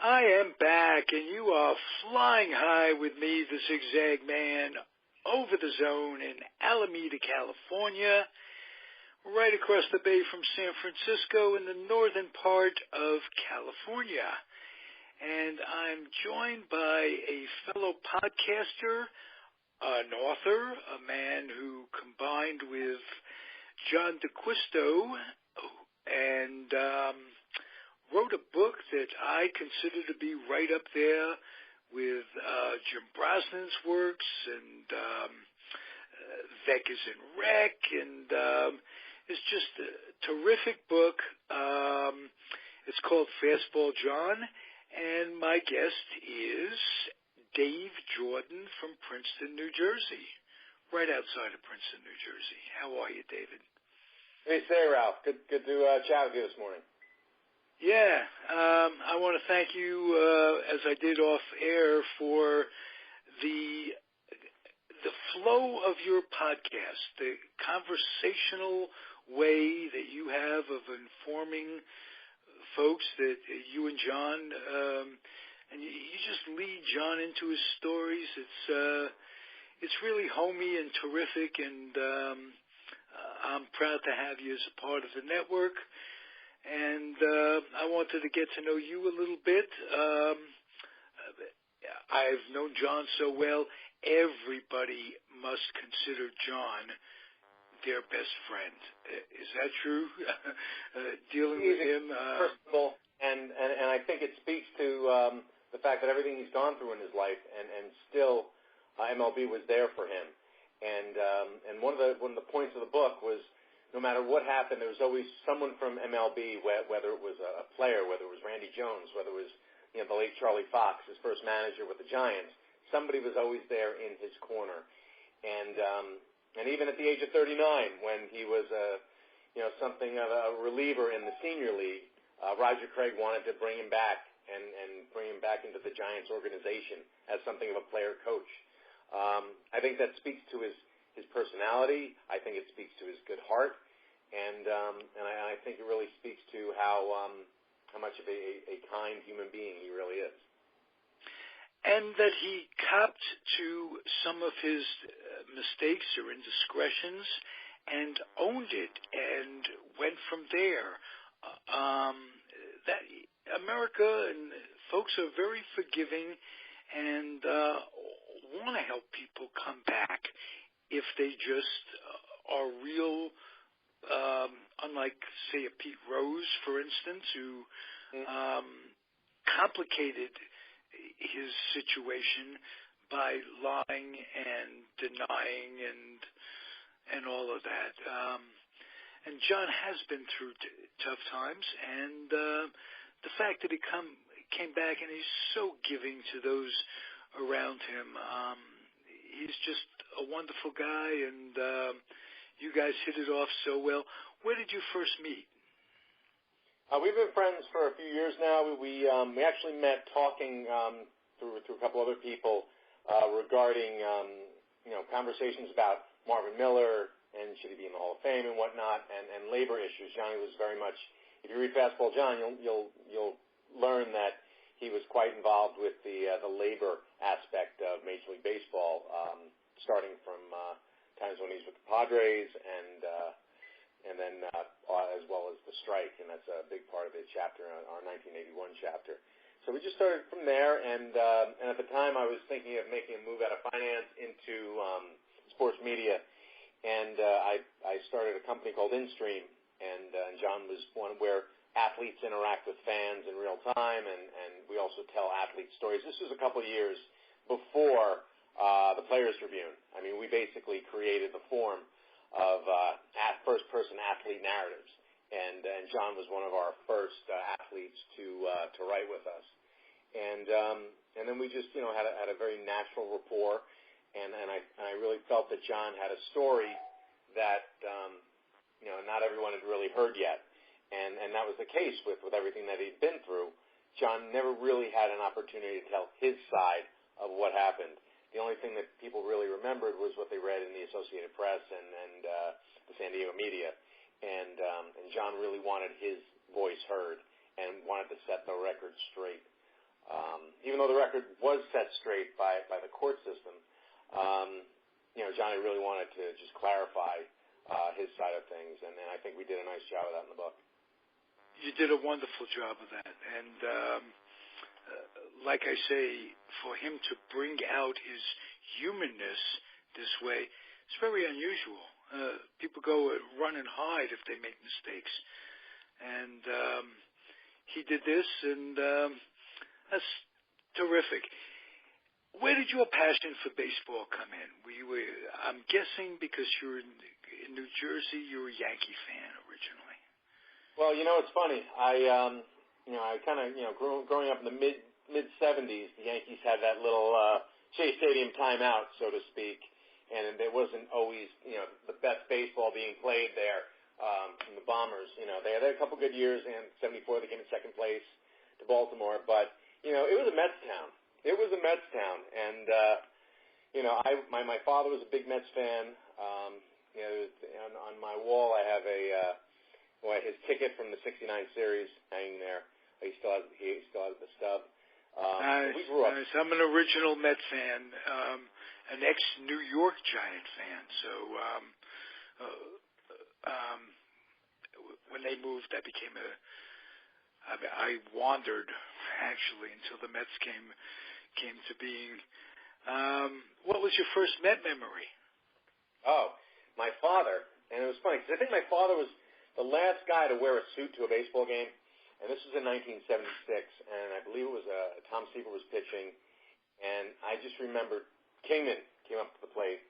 I am back, and you are flying high with me, the Zig Zag Man, over the zone in Alameda, California, right across the bay from San Francisco in the northern part of California. And I'm joined by a fellow podcaster, an author, a man who combined with John D'Acquisto and wrote a book that I consider to be right up there with Jim Brosnan's works and Vec is in Rec, and it's just a terrific book. It's called Fastball John, and my guest is Dave Jordon from Princeton, New Jersey, right outside of Princeton, New Jersey. How are you, David? Hey, say, Ralph. Good to chat with you this morning. Yeah, I want to thank you, as I did off air, for the flow of your podcast, the conversational way that you have of informing folks that you and John, and you just lead John into his stories. It's really homey and terrific, and I'm proud to have you as a part of the network. And I wanted to get to know you a little bit. I've known John so well. Everybody must consider John their best friend. Is that true? Dealing with him? Personable, and I think it speaks to the fact that everything he's gone through in his life, and still MLB was there for him. And one of the points of the book was, no matter what happened, there was always someone from MLB, whether it was a player, whether it was Randy Jones, whether it was the late Charlie Fox, his first manager with the Giants. Somebody was always there in his corner, and even at the age of 39, when he was something of a reliever in the senior league, Roger Craig wanted to bring him back and bring him back into the Giants organization as something of a player coach. I think that speaks to his personality. I think it speaks to his good heart, and I think it really speaks to how much of a kind human being he really is. And that he copped to some of his mistakes or indiscretions and owned it and went from there. That America and folks are very forgiving and want to help people come back if they just are real, unlike, say, a Pete Rose, for instance, who complicated his situation by lying and denying and all of that. And John has been through tough times, and the fact that he came back and he's so giving to those around him, he's just a wonderful guy, and you guys hit it off so well. Where did you first meet? We've been friends for a few years now. We actually met talking through a couple other people regarding conversations about Marvin Miller and should he be in the Hall of Fame and whatnot, and labor issues. Johnny was very much. If you read Fastball John, you'll learn that he was quite involved with the labor aspect of Major League Baseball, starting from times when he was with the Padres and then as well as the strike, and that's a big part of the chapter, our 1981 chapter. So we just started from there, and at the time I was thinking of making a move out of finance into sports media, and I started a company called InStream, and John was one where athletes interact with fans in real time, and we also tell athlete stories. This was a couple of years before the Players Tribune. I mean, we basically created the form of first-person athlete narratives, and John was one of our first athletes to write with us, and then we just had a very natural rapport, and I really felt that John had a story that not everyone had really heard yet. And that was the case with everything that he'd been through. John never really had an opportunity to tell his side of what happened. The only thing that people really remembered was what they read in the Associated Press and the San Diego media. And John really wanted his voice heard and wanted to set the record straight. Even though the record was set straight by the court system, Johnny really wanted to just clarify his side of things, and I think we did a nice job of that in the book. You did a wonderful job of that, and like I say, for him to bring out his humanness this way, it's very unusual. People go run and hide if they make mistakes, and he did this, and that's terrific. Where did your passion for baseball come in? I'm guessing because you're in New Jersey, you're a Yankee fan originally. Well, it's funny. I kind of, growing up in the mid '70s, the Yankees had that little Shea Stadium timeout, so to speak, and there wasn't always, the best baseball being played there from the Bombers. They had a couple good years, and '74 they came in second place to Baltimore, but it was a Mets town. It was a Mets town, and my father was a big Mets fan. On my wall I have his ticket from the '69 series hanging there. He still has the stub. We grew up. Nice. I'm an original Mets fan, an ex-New York Giant fan. So when they moved, I wandered actually until the Mets came to being. What was your first Met memory? Oh, my father, and it was funny because I think my father was the last guy to wear a suit to a baseball game, and this was in 1976, and I believe it was Tom Seaver was pitching, and I just remember Kingman came up to the plate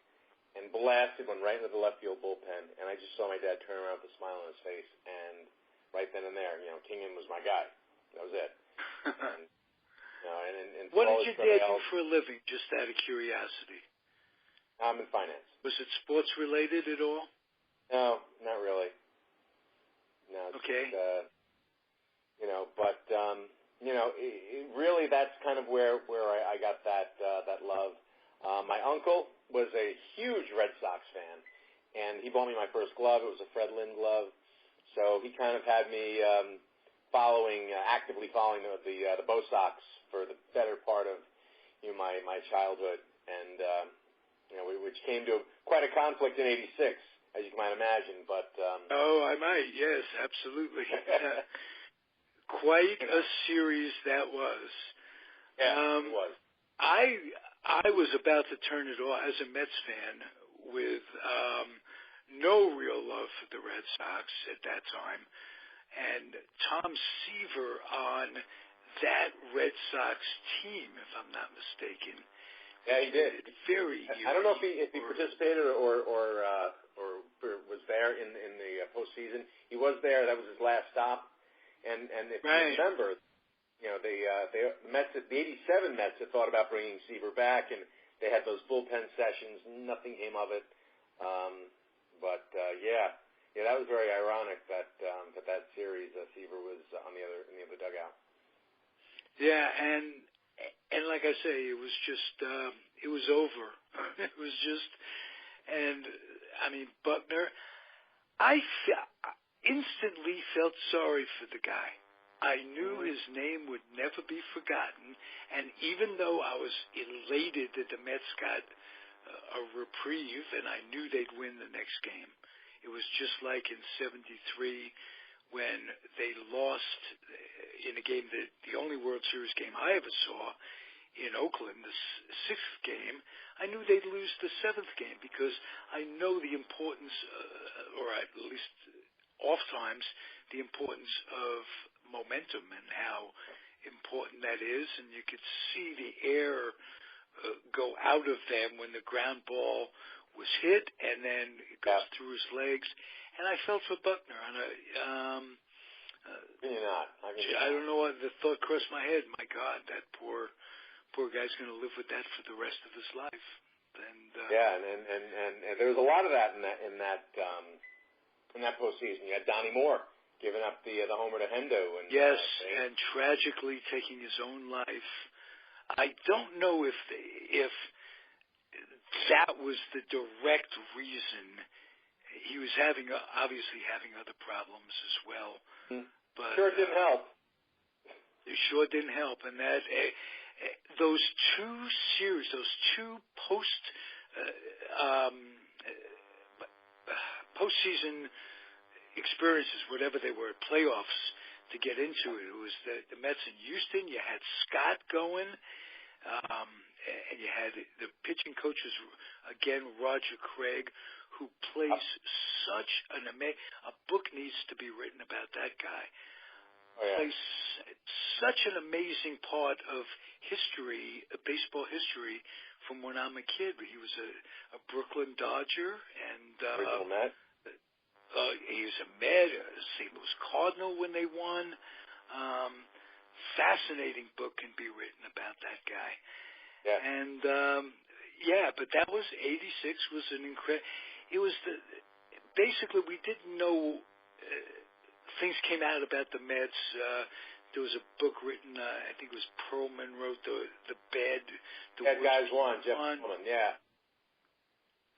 and blasted one right into the left field bullpen, and I just saw my dad turn around with a smile on his face, and right then and there, Kingman was my guy. That was it. And what did your dad do for a living, just out of curiosity? I'm in finance. Was it sports related at all? No, not really. No. Okay. Really, that's kind of where I got that love. My uncle was a huge Red Sox fan, and he bought me my first glove. It was a Fred Lynn glove, so he kind of had me actively following the Bo Sox for the better part of my childhood, and which came to quite a conflict in '86, as you might imagine. But I might, yes, absolutely. Quite a series that was. Yeah, it was. I was about to turn it off as a Mets fan with no real love for the Red Sox at that time, and Tom Seaver on that Red Sox team, if I'm not mistaken. Yeah, he did. Very. I don't know if he participated or was there in the postseason. He was there. That was his last stop. And if you remember, the Mets, the '87 Mets had thought about bringing Seaver back, and they had those bullpen sessions. Nothing came of it. That was very ironic that series Seaver was in the other dugout. Yeah, and like I say, it was just it was over. It was just, and I mean Buckner, I instantly felt sorry for the guy. I knew his name would never be forgotten, and even though I was elated that the Mets got a reprieve, and I knew they'd win the next game, it was just like in '73 when they lost in a game, the only World Series game I ever saw in Oakland, the sixth game. I knew they'd lose the seventh game because I know the importance, or at least oftentimes, the importance of momentum and how important that is. And you could see the air go out of them when the ground ball was hit, and then it goes through his legs. And I felt for Buckner. And I don't know what the thought crossed my head. My God, that poor guy's going to live with that for the rest of his life. And and there was a lot of that in that postseason. You had Donnie Moore giving up the homer to Hendo, and yes, and tragically taking his own life. I don't know if that was the direct reason. He was obviously having other problems as well. But sure, it didn't help. It sure didn't help. And that those two series, those two postseason experiences, whatever they were, playoffs to get into it. It was the Mets in Houston. You had Scott going, and you had the pitching coach was again Roger Craig, who plays such an a book needs to be written about that guy. Oh, yeah. Plays such an amazing part of history, baseball history, from when I'm a kid. He was a Brooklyn Dodger and Original Met. he was a Met, a St. Louis Cardinal when they won. Fascinating book can be written about that guy. Yeah. And but that was '86 was an incredible. It was basically we didn't know things came out about the Mets. There was a book written, I think it was Perlman wrote the bad guys won. Jeff Perlman, yeah.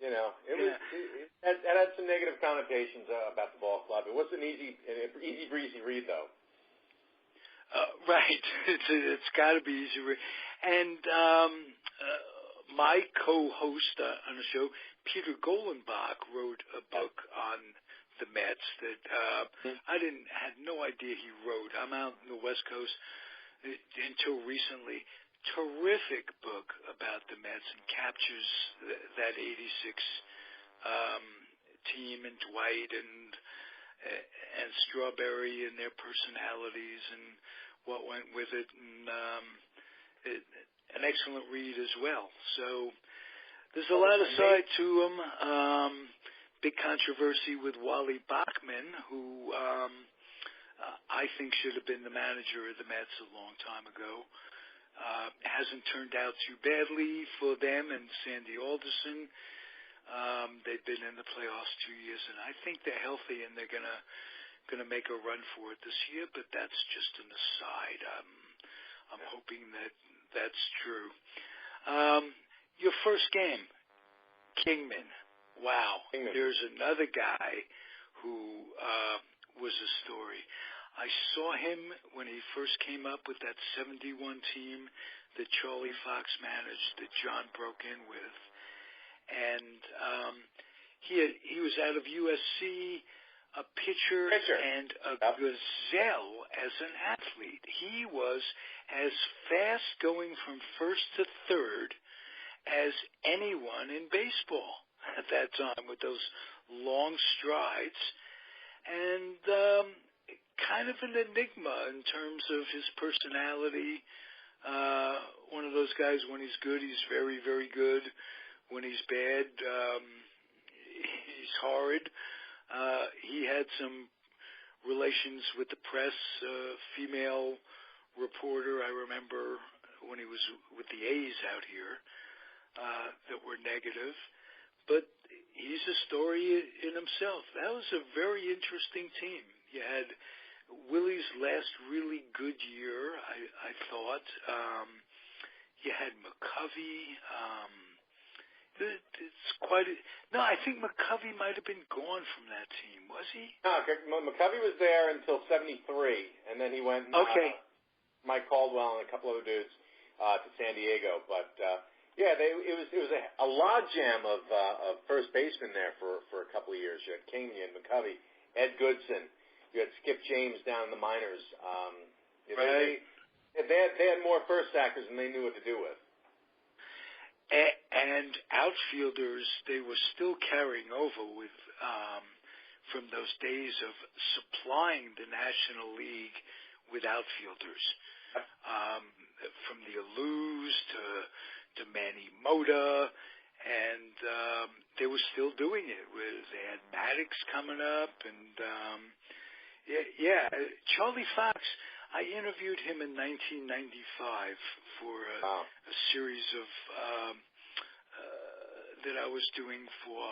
You know, it had some negative connotations about the ball club. It wasn't an easy breezy read though. Right, it's got to be easy read. And my co-host on the show, Peter Golenbach, wrote a book on the Mets that I had no idea he wrote. I'm out in the West Coast until recently. Terrific book about the Mets and captures that '86 team and Dwight and Strawberry and their personalities and what went with it, and an excellent read as well. So there's a lot of side to them. Big controversy with Wally Bachman, who I think should have been the manager of the Mets a long time ago. Hasn't turned out too badly for them and Sandy Alderson. They've been in the playoffs 2 years, and I think they're healthy and they're gonna make a run for it this year. But that's just an aside. I'm hoping that's true. Your first game, Kingman. Wow. Kingman. There's another guy who was a story. I saw him when he first came up with that 71 team that Charlie Fox managed, that John broke in with. And he was out of USC, a pitcher. And a gazelle as an athlete. He was as fast going from first to third as anyone in baseball at that time, with those long strides. And kind of an enigma in terms of his personality. One of those guys, when he's good, he's very, very good. When he's bad, he's horrid. He had some relations with the press, female reporter, I remember, when he was with the A's out here, that were negative. But he's a story in himself. That was a very interesting team. You had Willie's last really good year, I thought. You had McCovey. It's quite no, I think McCovey might have been gone from that team. Was he? No, McCovey was there until '73, and then he went. Okay. Mike Caldwell and a couple other dudes to San Diego, but it was a logjam of first basemen there for a couple of years. You had King, you had McCovey, Ed Goodson, you had Skip James down in the minors. Right. They had more first stackers than they knew what to do with. And outfielders, they were still carrying over with from those days of supplying the National League with outfielders, from the Alous to Manny Mota, and they were still doing it. They had Maddox coming up, and Charlie Fox. I interviewed him in 1995 for a series of that I was doing for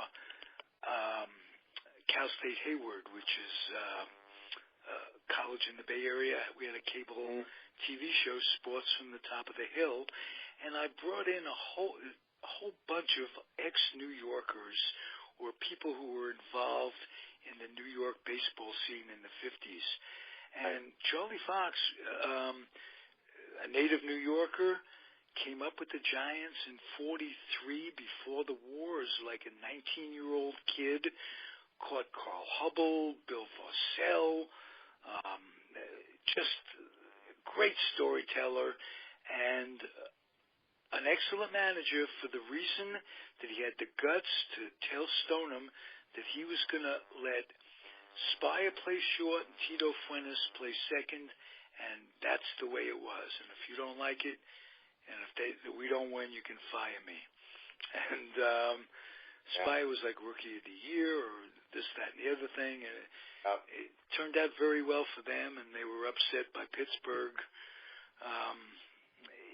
Cal State Hayward, which is college in the Bay Area. We had a cable TV show, Sports from the Top of the Hill, and I brought in a whole bunch of ex-New Yorkers or people who were involved in the New York baseball scene in the 50s. And Charlie Fox, a native New Yorker, came up with the Giants in '43 before the wars, like a 19-year-old kid. Caught Carl Hubble, Bill Fossell, just a great storyteller, and an excellent manager for the reason that he had the guts to tell Stoneham that he was going to let Spire play short and Tito Fuentes play second, and that's the way it was. And if you don't like it, and if we don't win, you can fire me. And Spire was like Rookie of the Year or this, that, and the other thing. And it turned out very well for them, and they were upset by Pittsburgh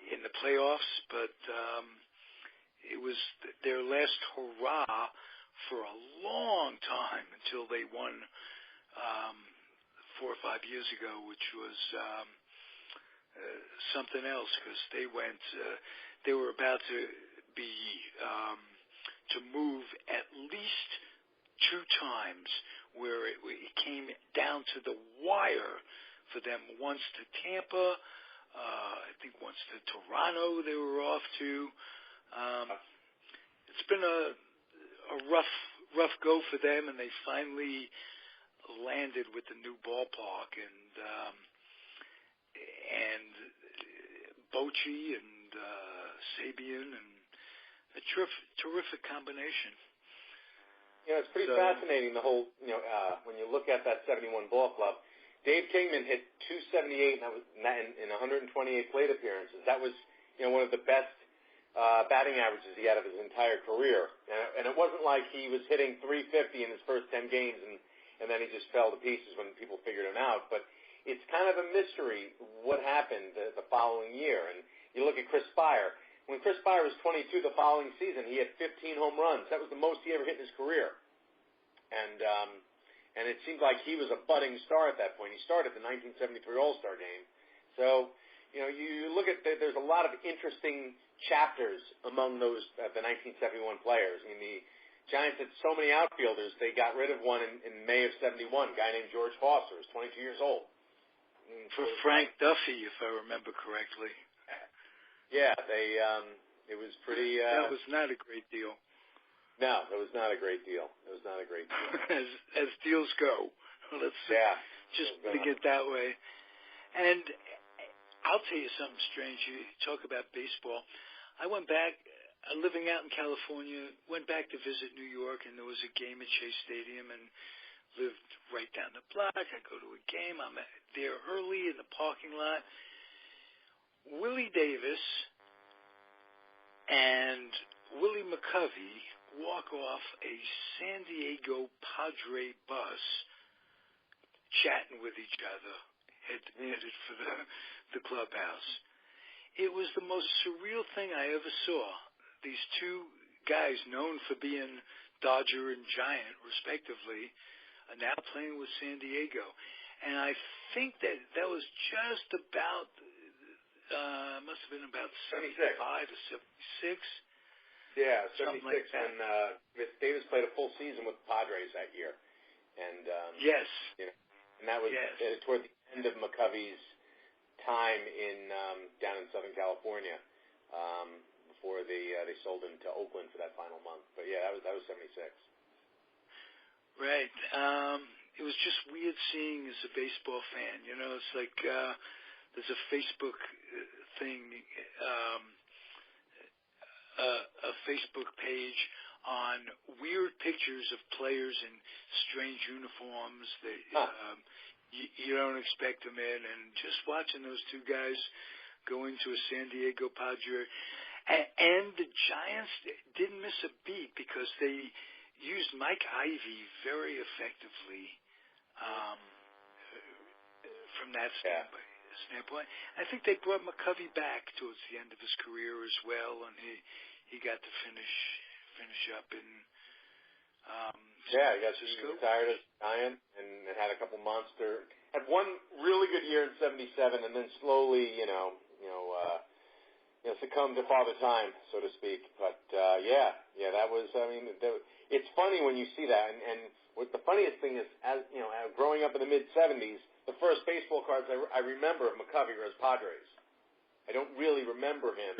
in the playoffs, but it was their last hurrah for a long time until they won 4 or 5 years ago, which was something else, because they were about to be to move at least 2 times, where it came down to the wire for them. Once to Tampa, I think once to Toronto they were off to. It's been a rough go for them, and they finally landed with the new ballpark, and Bochy and Sabian, and a terrific combination. It's pretty fascinating, the whole, when you look at that 71 ball club. Dave Kingman hit .278 in 128 plate appearances. That was, one of the best batting averages he had of his entire career. And it wasn't like he was hitting .350 in his first 10 games and then he just fell to pieces when people figured him out. But it's kind of a mystery what happened the following year. And you look at Chris Spire. When Chris Spire was 22 the following season, he had 15 home runs. That was the most he ever hit in his career. And it seemed like he was a budding star at that point. He started the 1973 All-Star game. So, you look at, there's a lot of interesting chapters among those, the 1971 players. I mean, the Giants had so many outfielders, they got rid of one in May of '71, a guy named George Foster, who was 22 years old. For Frank Duffy, if I remember correctly. Yeah, it was pretty... that was not a great deal. No, it was not a great deal. as deals go. Let's just put it that way. And I'll tell you something strange. You talk about baseball. I went back, living out in California, went back to visit New York, and there was a game at Shea Stadium, and lived right down the block. I go to a game. I'm there early in the parking lot. Willie Davis and Willie McCovey walk off a San Diego Padre bus, chatting with each other, headed for the clubhouse. It was the most surreal thing I ever saw. These two guys known for being Dodger and Giant, respectively, are now playing with San Diego. And I think that was just about, must have been about 75 or 76. Yeah, 76, like and Davis played a full season with the Padres that year. And yes. And that was toward the end of McCovey's time down in Southern California, before they sold him to Oakland for that final month. But yeah, that was 76. Right. It was just weird seeing as a baseball fan. It's like there's a Facebook thing, a Facebook page on weird pictures of players in strange uniforms that you don't expect them in, and just watching those two guys go into a San Diego Padre. And the Giants didn't miss a beat because they used Mike Ivy very effectively from that standpoint. I think they brought McCovey back towards the end of his career as well, and he got to finish up in he retired as a Giant and had a couple had one really good year in '77, and then slowly, succumbed to Father Time, so to speak. But that was. I mean, it's funny when you see that, and what the funniest thing is, as growing up in the mid '70s, the first baseball cards I remember of McCovey were as Padres. I don't really remember him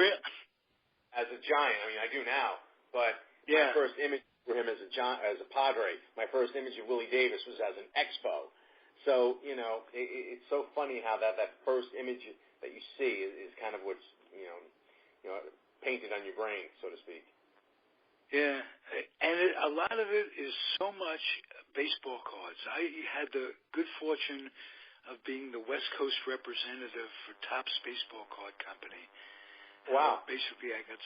as a Giant. I mean, I do now, but my first image for him as a Padre, my first image of Willie Davis was as an Expo. So, you know, it's so funny how that first image that you see is kind of what's, you know, painted on your brain, so to speak. Yeah, and a lot of it is so much baseball cards. I had the good fortune of being the West Coast representative for Topps Baseball Card Company. Wow. Basically, I got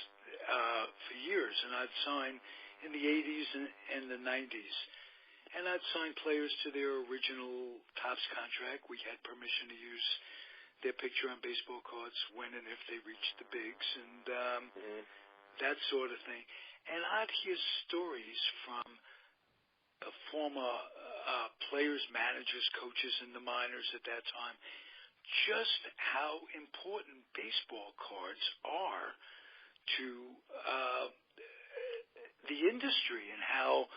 for years, and I'd sign in the 80s and the 90s. And I'd sign players to their original Topps contract. We had permission to use their picture on baseball cards when and if they reached the bigs and that sort of thing. And I'd hear stories from former players, managers, coaches in the minors at that time, just how important baseball cards are to the industry and how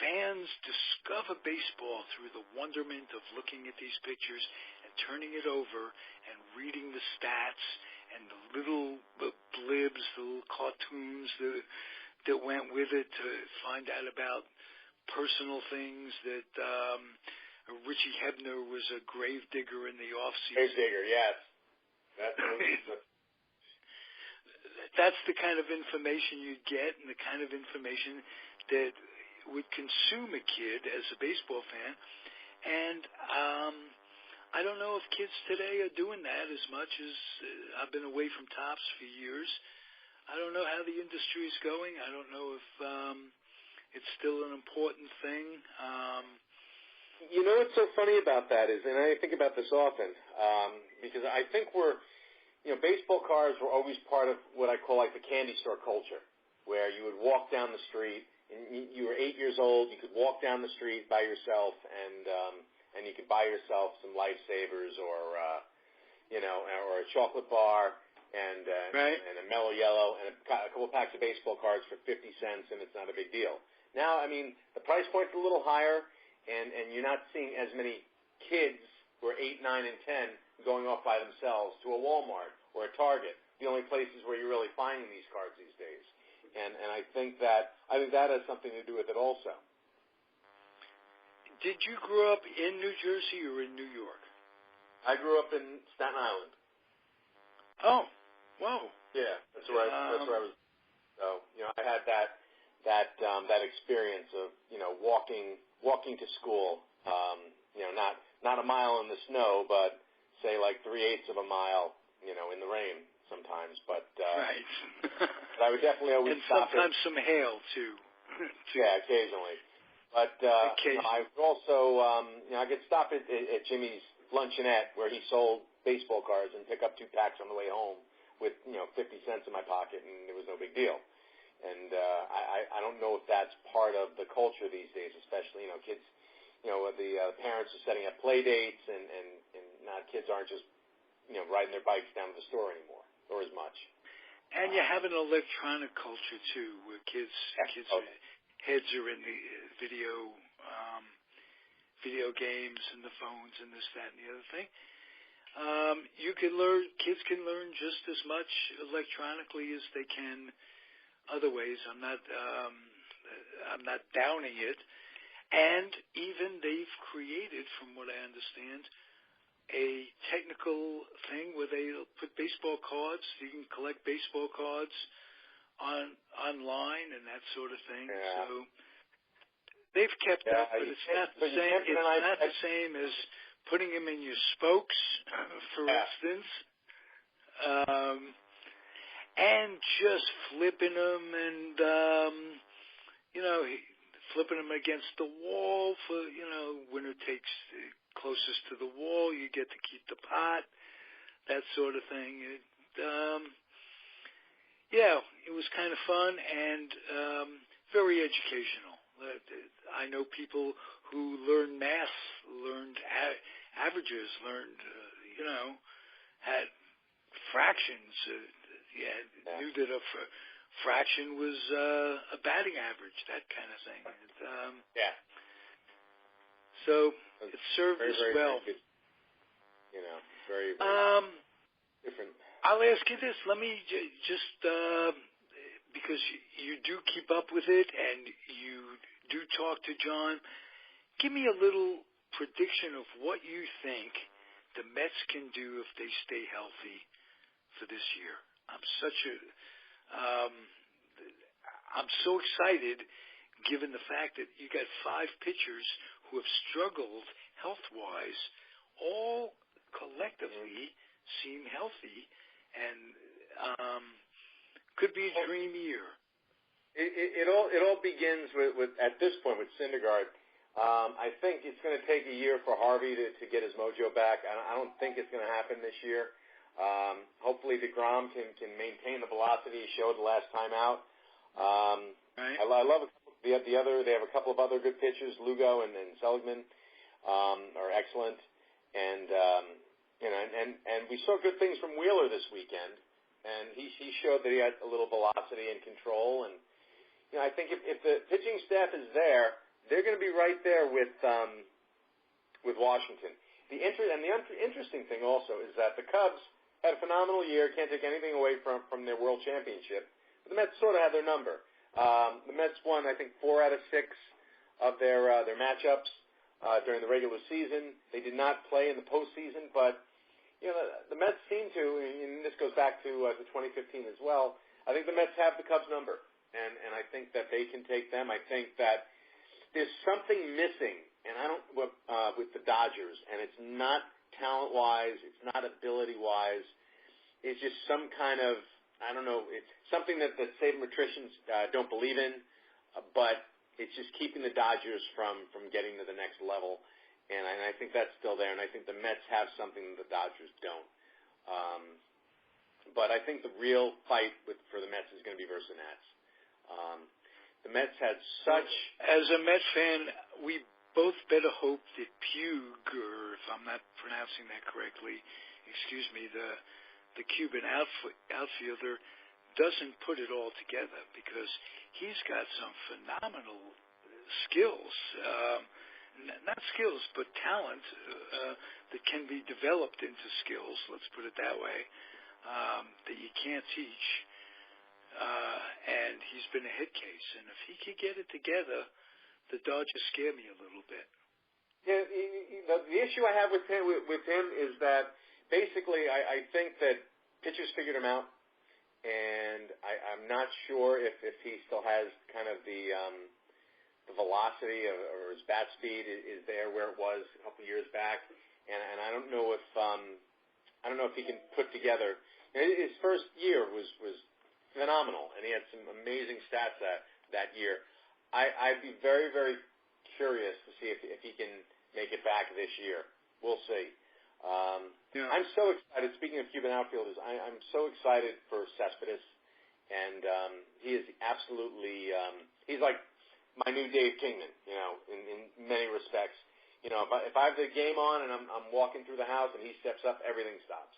fans discover baseball through the wonderment of looking at these pictures and turning it over and reading the stats and the little blibs, the little cartoons that went with it to find out about personal things that Richie Hebner was a grave digger in the off-season. Grave digger, yes. That's the kind of information you get and the kind of information that would consume a kid as a baseball fan. And I don't know if kids today are doing that as much as I've been away from Topps for years. I don't know how the industry is going. I don't know if it's still an important thing. You know what's so funny about that is, and I think about this often, because I think baseball cards were always part of what I call like the candy store culture, where you would walk down the street, and you were 8 years old, you could walk down the street by yourself, and you could buy yourself some Lifesavers or a chocolate bar and a Mellow Yellow and a couple packs of baseball cards for 50 cents, and it's not a big deal. Now, I mean, the price point's a little higher, and you're not seeing as many kids who are 8, 9, and 10 going off by themselves to a Walmart or a Target, the only places where you're really finding these cards these days. And I think that has something to do with it also. Did you grow up in New Jersey or in New York? I grew up in Staten Island. Oh, whoa. Yeah, that's where I was. So, I had that experience of, walking to school, not a mile in the snow, but say like 3/8 of a mile, in the rain sometimes. But right. but I would definitely always and stop sometimes some hail too. Yeah, occasionally. But I would also, I could stop at Jimmy's Luncheonette where he sold baseball cards and pick up 2 packs on the way home with 50 cents in my pocket, and it was no big deal. And I don't know if that's part of the culture these days, especially kids. The parents are setting up play dates, and now kids aren't just riding their bikes down to the store anymore, or as much. And you have an electronic culture too, where kids' heads are in the video games and the phones and this, that, and the other thing. Kids can learn just as much electronically as they can other ways. I'm not downing it. And even they've created, from what I understand, a technical thing where they put baseball cards. You can collect baseball cards online and that sort of thing. Yeah. So they've kept up, but it's not the same. It's not the same as putting them in your spokes, for instance, and just flipping them and flipping them against the wall for winner takes closest to the wall, you get to keep the pot, that sort of thing. It was kind of fun and very educational. I know people who learned math, learned averages, learned, had fractions, knew that a fraction was a batting average, that kind of thing. So it served us well. Very, very different. I'll ask you this. Let me just, because you do keep up with it and you do talk to John, give me a little prediction of what you think the Mets can do if they stay healthy for this year. I'm so excited given the fact that you got 5 pitchers who have struggled health-wise, all collectively seem healthy, and could be a dream year. It all begins with at this point with Syndergaard. I think it's going to take a year for Harvey to get his mojo back. I don't think it's going to happen this year. Hopefully DeGrom can maintain the velocity he showed the last time out. Right. I love the other. They have a couple of other good pitchers, Lugo and Seligman, are excellent, and we saw good things from Wheeler this weekend, and he showed that he had a little velocity and control, and I think if the pitching staff is there, they're going to be right there with Washington. The interesting thing also is that the Cubs had a phenomenal year. Can't take anything away from their World Championship. But the Mets sort of had their number. The Mets won, I think, 4 out of 6 of their matchups during the regular season. They did not play in the postseason, but the Mets seem to, and this goes back to 2015 as well. I think the Mets have the Cubs number, and I think that they can take them. I think that there's something missing, and with the Dodgers, and it's not talent-wise, it's not ability-wise. It's just some kind of, I don't know, it's something that the sabermetricians don't believe in, but it's just keeping the Dodgers from getting to the next level, and I think that's still there, and I think the Mets have something that the Dodgers don't. But I think the real fight for the Mets is going to be versus the Nats. The Mets had such... As a Met fan, we both better hope that Puig, or if I'm not pronouncing that correctly, excuse me, the Cuban outfielder doesn't put it all together, because he's got some phenomenal skills, not skills, but talent that can be developed into skills, let's put it that way, that you can't teach. And he's been a hit case, and if he could get it together, the Dodgers scare me a little bit. Yeah, the issue I have with him is that basically I think that pitchers figured him out, and I'm not sure if he still has kind of the velocity or his bat speed is there where it was a couple years back, and I don't know if he can put together. His first year was phenomenal, and he had some amazing stats that year. I'd be very, very curious to see if he can make it back this year. We'll see. Yeah. I'm so excited. Speaking of Cuban outfielders, I'm so excited for Cespedes, and he is absolutely he's like my new Dave Kingman, in many respects. If I have the game on and I'm walking through the house and he steps up, everything stops.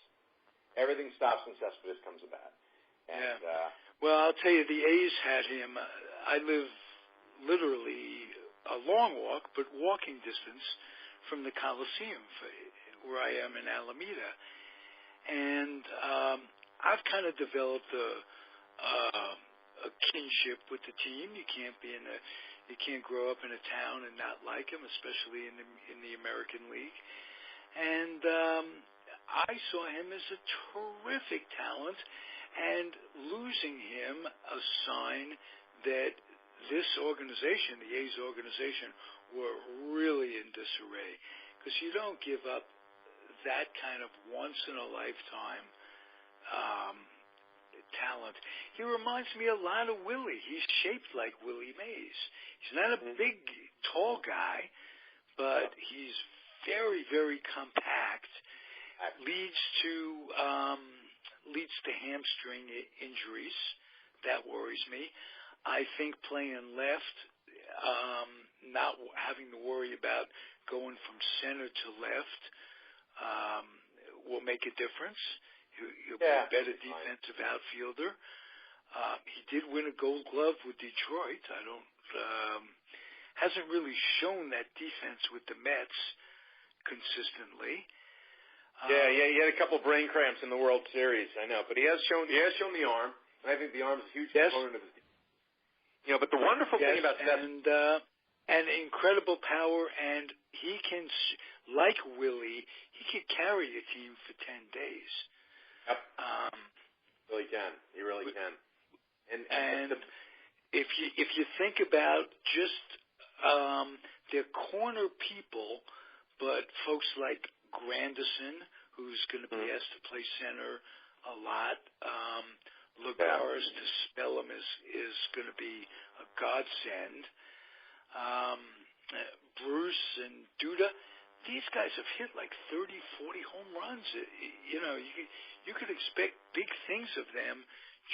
Everything stops when Cespedes comes to bat. And, well, I'll tell you, the A's had him. I live literally a long walk, but walking distance from the Coliseum, where I am in Alameda, and I've kind of developed a kinship with the team. You can't grow up in a town and not like him, especially in the American League. And I saw him as a terrific talent, and losing him a sign that this organization, the A's organization, were really in disarray, because you don't give up that kind of once-in-a-lifetime talent. He reminds me a lot of Willie. He's shaped like Willie Mays. He's not a big, tall guy, but he's very, very compact. Leads to hamstring injuries. That worries me. I think playing left, not having to worry about going from center to left, will make a difference. He'll be a better defensive outfielder. He did win a Gold Glove with Detroit. Hasn't really shown that defense with the Mets consistently. He had a couple brain cramps in the World Series. I know, but he has shown the arm, and I think the arm is a huge component of his game. But the wonderful thing about Seth and incredible power, and he can, like Willie, he can carry a team for 10 days. Yep. Really can. He really can. And if you think about just their corner people, but folks like Granderson, who's going to be asked to play center a lot. Lagares to spell him is going to be a godsend. Bruce and Duda, these guys have hit like 30, 40 home runs. You could expect big things of them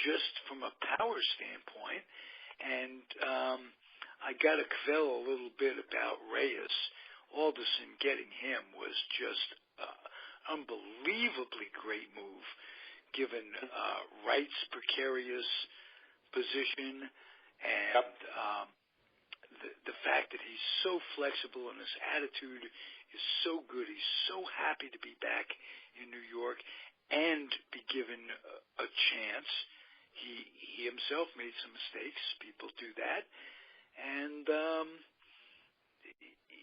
just from a power standpoint. And I got to kvel a little bit about Reyes. Alderson getting him was just unbelievably great move, given Wright's precarious position and the fact that he's so flexible and his attitude is so good. He's so happy to be back in New York and be given a chance. He himself made some mistakes. People do that. And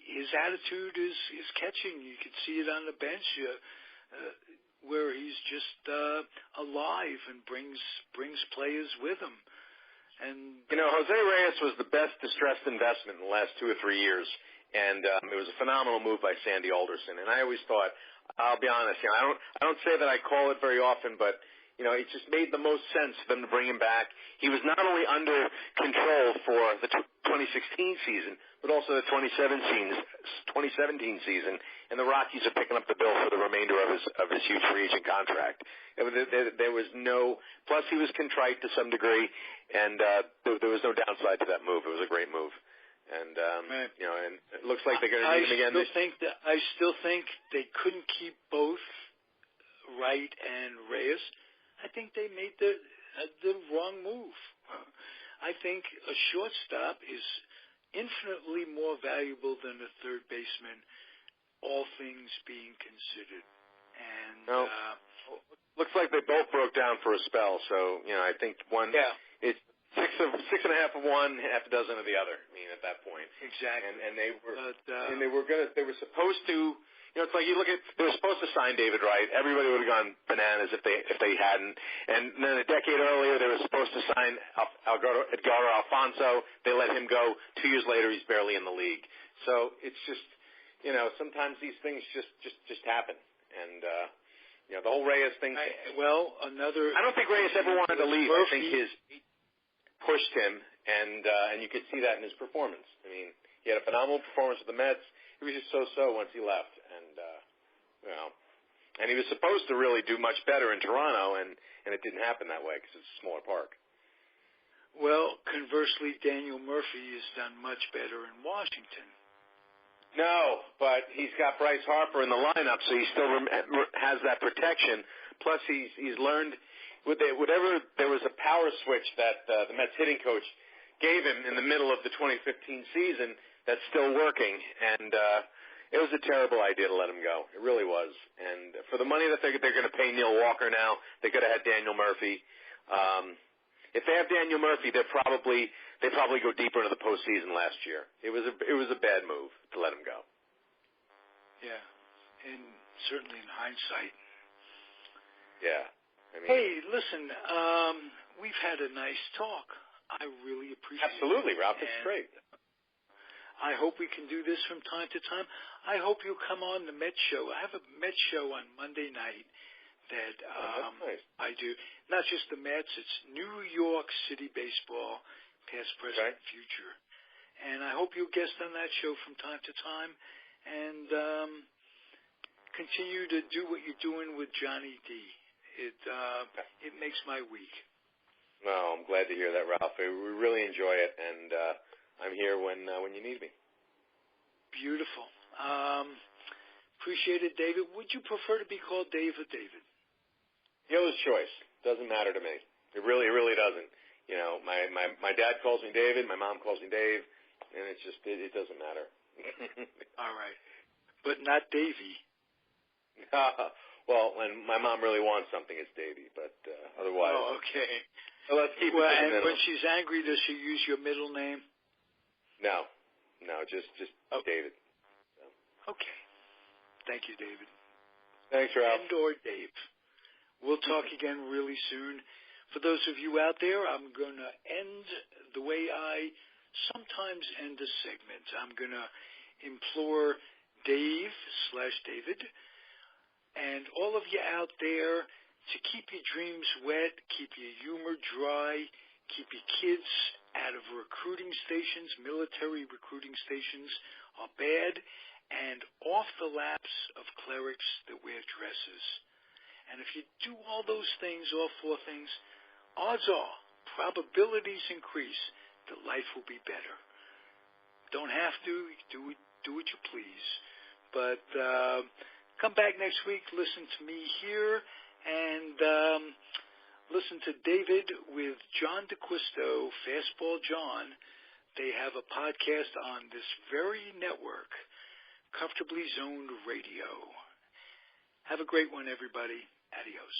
his attitude is catching. You can see it on the bench where he's just alive and brings players with him. And Jose Reyes was the best distressed investment in the last 2 or 3 years, and it was a phenomenal move by Sandy Alderson. And I always thought, I'll be honest, I don't say that I call it very often, but it just made the most sense for them to bring him back. He was not only under control for the 2016 season, but also the 2017 season, and the Rockies are picking up the bill for the remainder of his huge free agent contract. There was no, plus he was contrite to some degree, and there was no downside to that move. It was a great move. And and it looks like they're going to need him again. I still think they couldn't keep both Wright and Reyes. I think they made the wrong move. I think a shortstop is infinitely more valuable than a third baseman, all things being considered. And looks like they both broke down for a spell. So I think it's 6.5 of one, half a dozen of the other. I mean, at that point, exactly. And they were supposed to. It's like you look at, they were supposed to sign David Wright. Everybody would have gone bananas if they hadn't. And then a decade earlier, they were supposed to sign Edgardo Alfonso. They let him go. 2 years later, he's barely in the league. So it's just, sometimes these things just happen. And, the whole Reyes thing. I don't think Reyes ever wanted to leave. I think his pushed him, and you could see that in his performance. I mean, he had a phenomenal performance with the Mets. He was just so-so once he left. And he was supposed to really do much better in Toronto, and it didn't happen that way because it's a smaller park. Well, conversely, Daniel Murphy has done much better in Washington. No, but he's got Bryce Harper in the lineup, so he still has that protection. Plus, he's learned whatever there was a power switch that the Mets hitting coach gave him in the middle of the 2015 season that's still working, and it was a terrible idea to let him go. It really was. And for the money that they're going to pay Neil Walker now, they could have had Daniel Murphy. If they have Daniel Murphy, they probably go deeper into the postseason last year. It was a bad move to let him go. Yeah, and certainly in hindsight. Yeah. Hey, listen, we've had a nice talk. I really appreciate it. Absolutely, Ralph. It's great. I hope we can do this from time to time. I hope you'll come on the Met Show. I have a Met Show on Monday night that nice. I do. Not just the Mets, it's New York City baseball, past, present, future. And I hope you'll guest on that show from time to time and continue to do what you're doing with Johnny D. It makes my week. Well, I'm glad to hear that, Ralph. We really enjoy it, and I'm here when you need me. Beautiful. Appreciate it, David. Would you prefer to be called Dave or David? Yours choice. Doesn't matter to me. It really doesn't. My dad calls me David. My mom calls me Dave, and it's just it doesn't matter. All right, but not Davy. Well, and my mom really wants something, it's Davey, but otherwise. Oh, okay. So let's keep it to the and middle. when she's angry, does she use your middle name? No, just David. So. Okay. Thank you, David. Thanks, Ralph. And/or Dave. We'll talk again really soon. For those of you out there, I'm going to end the way I sometimes end a segment. I'm going to implore Dave/David and all of you out there to keep your dreams wet, keep your humor dry, keep your kids out of recruiting stations. Military recruiting stations are bad, and off the laps of clerics that wear dresses. And if you do all those things, all four things, odds are, probabilities increase that life will be better. Don't have to, do what you please. But come back next week, listen to me here, and listen to David with John D'Acquisto, Fastball John. They have a podcast on this very network, Comfortably Zoned Radio. Have a great one, everybody. Adios.